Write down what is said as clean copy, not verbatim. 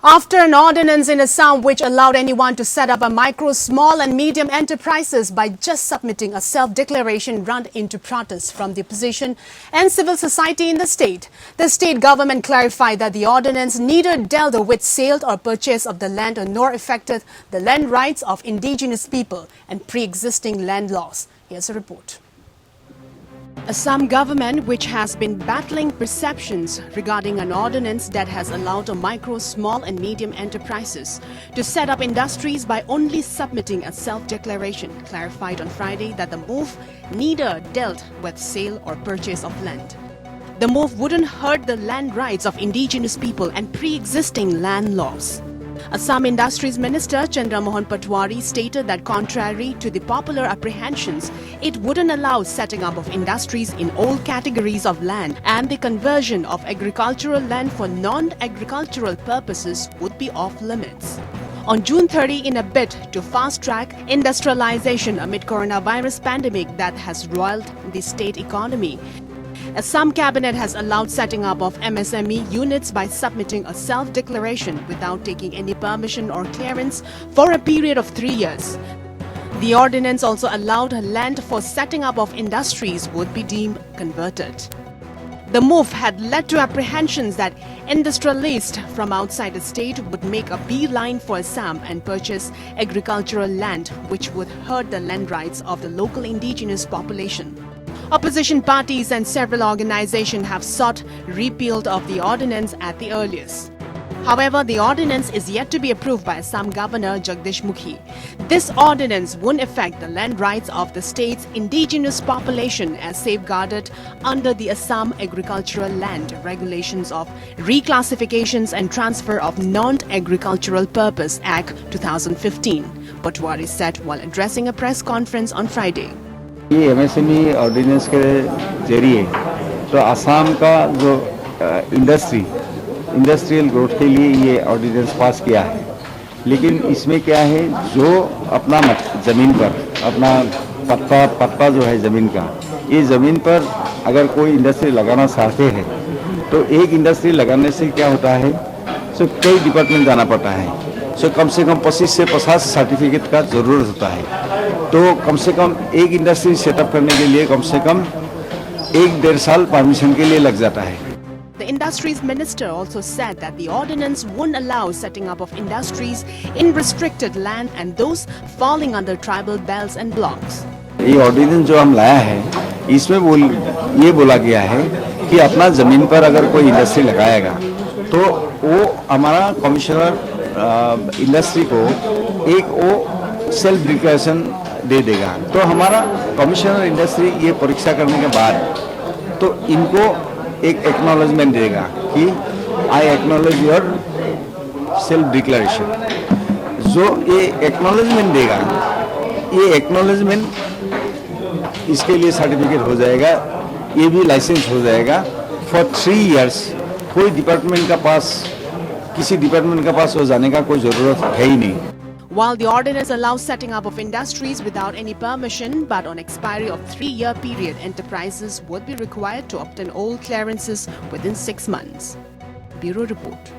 After an ordinance in Assam which allowed anyone to set up a micro, small and medium enterprises by just submitting a self-declaration run into protests from the opposition and civil society in the state government clarified that the ordinance neither dealt with sale or purchase of the land nor affected the land rights of indigenous people and pre-existing land laws. Here's a report. Assam government, which has been battling perceptions regarding an ordinance that has allowed a micro, small and medium enterprises to set up industries by only submitting a self-declaration, clarified on Friday that the move neither dealt with sale or purchase of land. The move wouldn't hurt the land rights of indigenous people and pre-existing land laws. Assam Industries Minister Chandra Mohan Patwari stated that contrary to the popular apprehensions, it wouldn't allow setting up of industries in all categories of land, and the conversion of agricultural land for non-agricultural purposes would be off limits. On June 30, in a bid to fast-track industrialization amid coronavirus pandemic that has roiled the state economy, Assam Cabinet has allowed setting up of MSME units by submitting a self-declaration without taking any permission or clearance for a period of 3 years. The ordinance also allowed land for setting up of industries would be deemed converted. The move had led to apprehensions that industrialists from outside the state would make a beeline for Assam and purchase agricultural land, which would hurt the land rights of the local indigenous population. Opposition parties and several organizations have sought repeal of the ordinance at the earliest. However, the ordinance is yet to be approved by Assam Governor Jagdish Mukhi. This ordinance won't affect the land rights of the state's indigenous population as safeguarded under the Assam Agricultural Land Regulations of Reclassifications and Transfer of Non-Agricultural Purpose Act 2015, Patwari said while addressing a press conference on Friday. ये MSME ordinance के जरिए तो असम का जो industrial growth के लिए ये ordinance पास किया है, लेकिन इसमें क्या है, जो अपना ज़मीन पर अपना पट्टा जो है ज़मीन का, ये ज़मीन पर अगर कोई इंडस्ट्री लगाना चाहते हैं तो एक इंडस्ट्री लगाने से क्या होता है, सो कई डिपार्टमेंट जाना पड़ता है, सो कम से कम 25 से 50 सर्टिफिकेट का ज़रूरत होता है। तो कम से कम एक इंडस्ट्री सेटअप करने के लिए कम से कम 1-1.5 साल परमिशन के लिए लग जाता है। The Industries Minister also said that the ordinance won't allow setting up of industries in restricted land and those falling under tribal belts and blocks. ये ऑर्डिनेंस जो हम लाया है, इसमें ये बोला गया है कि अपना ज़मीन पर अगर कोई इंडस्ट्री लगाएगा तो वो हमारा कमिश्नर इंडस्ट्री को एक वो सेल्फ डिक्लेरेशन दे देगा। तो हमारा कमिश्नर इंडस्ट्री ये परीक्षा करने के बाद तो इनको एक एक्नॉलेजमेंट देगा कि I acknowledge your self declaration. जो ये एक्नॉलेजमेंट देगा, ये एक्नॉलेजमेंट इसके लिए सर्टिफिकेट हो जाएगा, ये भी लाइसेंस हो जाएगा फॉर 3 इयर्स। कोई डिपार्टमेंट का पास, किसी डिपार्टमेंट का पास वो जाने का कोई ज़रूरत है ही नहीं। While the ordinance allows setting up of industries without any permission, but on expiry of 3-year period, enterprises would be required to obtain all clearances within 6 months. Bureau Report.